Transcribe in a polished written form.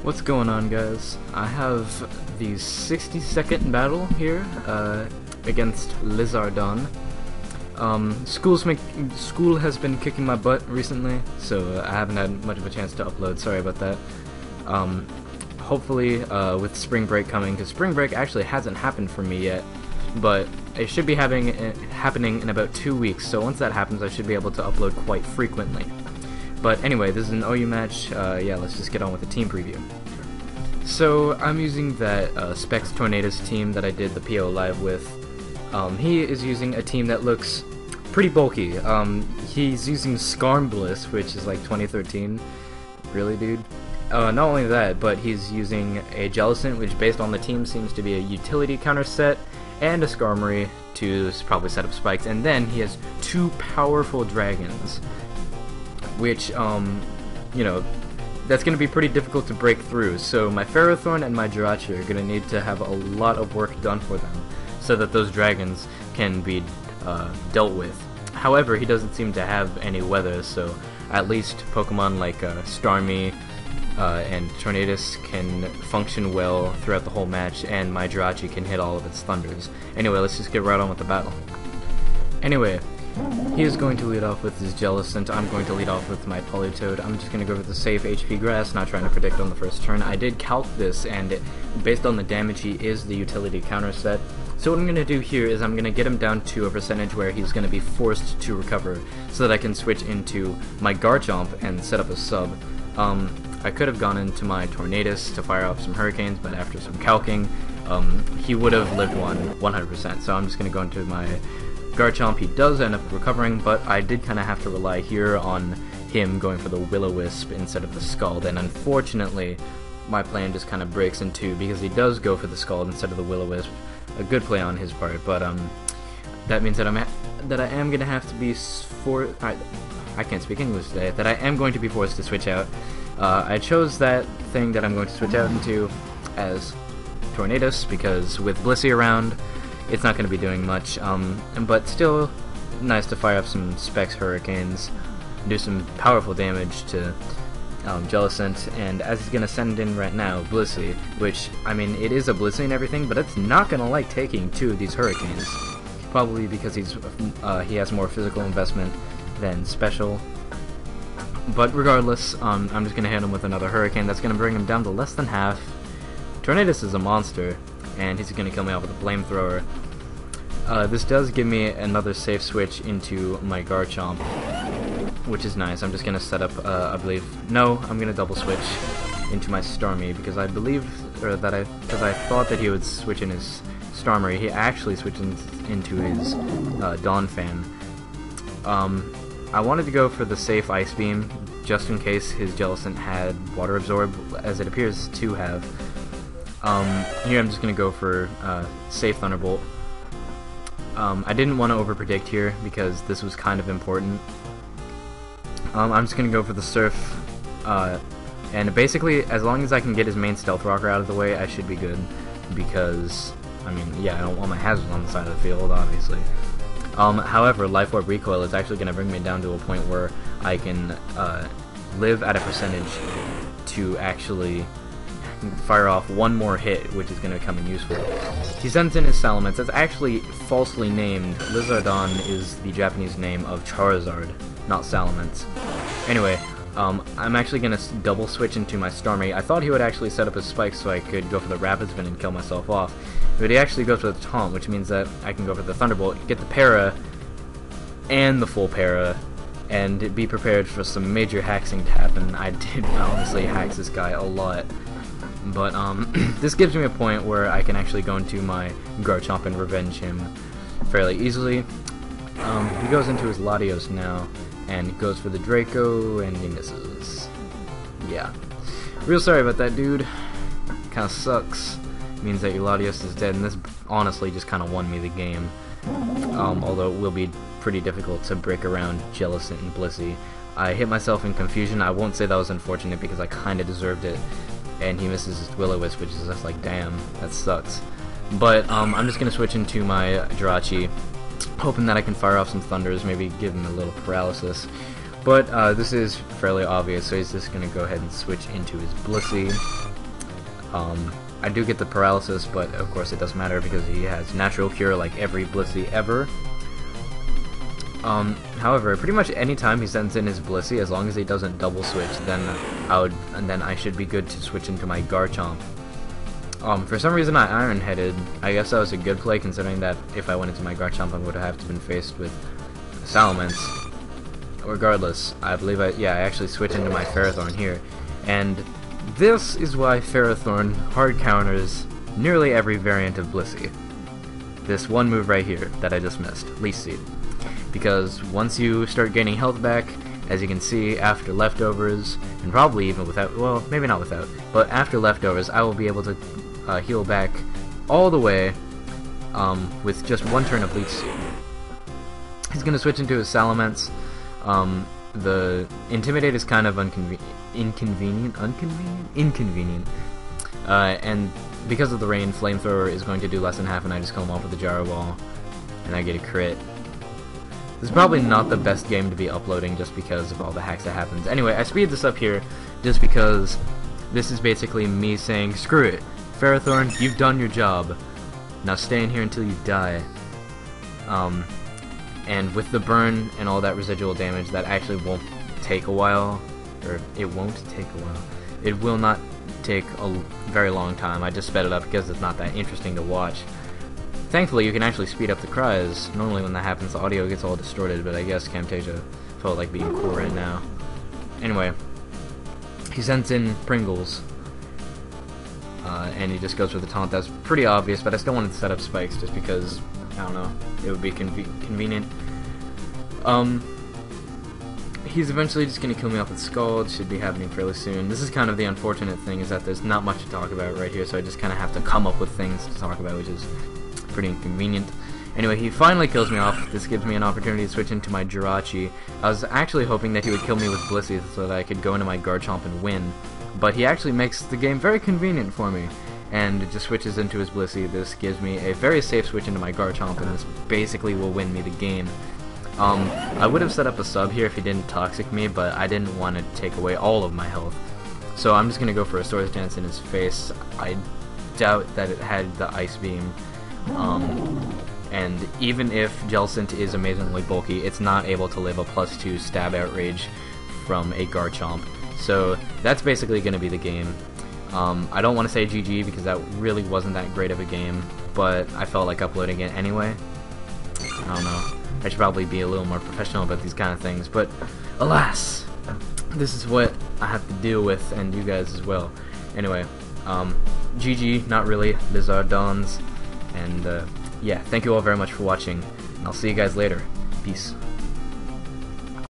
What's going on, guys? I have the 60-second battle here against Lizardon. School has been kicking my butt recently, so I haven't had much of a chance to upload. Sorry about that. Hopefully, with spring break coming, because spring break actually hasn't happened for me yet, but it should be happening in about 2 weeks. So once that happens, I should be able to upload quite frequently. But anyway, this is an OU match. Yeah, let's just get on with the team preview. So I'm using that Specs Tornadus team that I did the PO live with. He is using a team that looks pretty bulky. He's using SkarmBliss, which is like 2013. Really, dude? Not only that, but he's using a Jellicent, which based on the team seems to be a utility counter set, and a Skarmory to probably set up spikes. And then he has two powerful dragons, which, you know, that's going to be pretty difficult to break through. So my Ferrothorn and my Jirachi are going to need to have a lot of work done for them, so that those dragons can be dealt with. However, he doesn't seem to have any weather, so at least Pokemon like Starmie and Tornadus can function well throughout the whole match, and my Jirachi can hit all of its thunders. Anyway, let's just get right on with the battle. Anyway, he is going to lead off with his Jellicent. I'm going to lead off with my Politoed. I'm just going to go for the safe HP Grass, not trying to predict on the first turn. I did calc this, and based on the damage, he is the utility counter set. So what I'm going to do here is I'm going to get him down to a percentage where he's going to be forced to recover, so that I can switch into my Garchomp and set up a sub. I could have gone into my Tornadus to fire off some Hurricanes, but after some calcing, he would have lived one 100%. So I'm just going to go into my Garchomp. He does end up recovering, but I did kind of have to rely here on him going for the Will-O-Wisp instead of the Scald, and unfortunately my plan just kind of breaks in two because he does go for the Scald instead of the Will-O-Wisp. A good play on his part, but that means that I am going to have to be I can't speak English today, that I am going to be forced to switch out. I chose that thing that I'm going to switch out into as Tornadus because with Blissey around, it's not going to be doing much, but still nice to fire up some Specs Hurricanes, do some powerful damage to Jellicent, and as he's going to send in right now, Blissey, which, I mean, it is a Blissey and everything, but it's not going to like taking two of these Hurricanes, probably because he has more physical investment than special. But regardless, I'm just going to hit him with another Hurricane. That's going to bring him down to less than half. Tornadus is a monster, and he's going to kill me off with a Flamethrower. This does give me another safe switch into my Garchomp, which is nice. I'm just going to set up, I believe, no, I'm going to double switch into my Starmie, because I believe, because I thought that he would switch in his Starmie. He actually switched into his Donphan. I wanted to go for the safe Ice Beam, just in case his Jellicent had Water Absorb, as it appears to have. Here I'm just going to go for safe Thunderbolt. I didn't want to overpredict here because this was kind of important. I'm just going to go for the Surf, and basically as long as I can get his main Stealth Rocker out of the way, I should be good, because, I mean, yeah, I don't want my hazards on the side of the field, obviously. However, Life Orb Recoil is actually going to bring me down to a point where I can live at a percentage to actually fire off one more hit, which is going to come in useful. He sends in his Salamence. That's actually falsely named. Lizardon is the Japanese name of Charizard, not Salamence. Anyway, I'm actually going to double switch into my Starmie. I thought he would actually set up his spikes so I could go for the Rapid Spin and kill myself off, but he actually goes for the Taunt, which means that I can go for the Thunderbolt, get the Para, and the full Para, and be prepared for some major haxing to happen. I did honestly hax this guy a lot. But this gives me a point where I can actually go into my Garchomp and revenge him fairly easily. He goes into his Latios now, and goes for the Draco, and he misses. Yeah. Real sorry about that, dude. Kinda sucks. Means that your Latios is dead, and this honestly just kinda won me the game. Although it will be pretty difficult to break around Jellicent and Blissey. I hit myself in confusion. I won't say that was unfortunate because I kinda deserved it. And he misses his Will-O-Wisp, which is just like, damn, that sucks. But I'm just going to switch into my Jirachi, hoping that I can fire off some Thunders, maybe give him a little paralysis. But this is fairly obvious, so he's just going to go ahead and switch into his Blissey. I do get the paralysis, but of course it doesn't matter because he has natural cure like every Blissey ever. However, pretty much any time he sends in his Blissey, as long as he doesn't double switch, then I should be good to switch into my Garchomp. For some reason I Iron-Headed. I guess that was a good play considering that if I went into my Garchomp I would have to been faced with Salamence. Regardless, I believe I actually switch into my Ferrothorn here. And this is why Ferrothorn hard counters nearly every variant of Blissey. This one move right here that I just missed, Least Seed. Because once you start gaining health back, as you can see, after leftovers, and probably even without, well, maybe not without, but after leftovers, I will be able to heal back all the way with just one turn of Leech Seed. He's going to switch into his Salamence. The Intimidate is kind of inconvenient, and because of the rain, Flamethrower is going to do less than half, and I just kill him off with the Gyro Ball, and I get a crit. This is probably not the best game to be uploading just because of all the hacks that happens. Anyway, I speed this up here just because this is basically me saying, screw it, Ferrothorn, you've done your job. Now stay in here until you die. And with the burn and all that residual damage, that actually won't take a while, or it won't take a while. It will not take a very long time. I just sped it up because it's not that interesting to watch. Thankfully, you can actually speed up the cries. Normally when that happens, the audio gets all distorted, but I guess Camtasia felt like being cool right now. Anyway, he sends in Pringles, and he just goes for the taunt. That's pretty obvious, but I still wanted to set up spikes just because, I don't know, it would be convenient. He's eventually just going to kill me off with Scald. Should be happening fairly soon. This is kind of the unfortunate thing, is that there's not much to talk about right here, so I just kind of have to come up with things to talk about, which is pretty inconvenient. Anyway, he finally kills me off. This gives me an opportunity to switch into my Jirachi. I was actually hoping that he would kill me with Blissey so that I could go into my Garchomp and win, but he actually makes the game very convenient for me, and it just switches into his Blissey. This gives me a very safe switch into my Garchomp, and this basically will win me the game. I would have set up a sub here if he didn't Toxic me, but I didn't want to take away all of my health, so I'm just going to go for a Swords Dance in his face. I doubt that it had the Ice Beam. And even if Jellicent is amazingly bulky, it's not able to live a +2 stab outrage from a Garchomp. So that's basically going to be the game. I don't want to say GG because that really wasn't that great of a game, but I felt like uploading it anyway. I don't know. I should probably be a little more professional about these kind of things, but alas, this is what I have to deal with, and you guys as well. Anyway, GG, not really, Bizarre Dawns. And yeah, thank you all very much for watching. I'll see you guys later. Peace.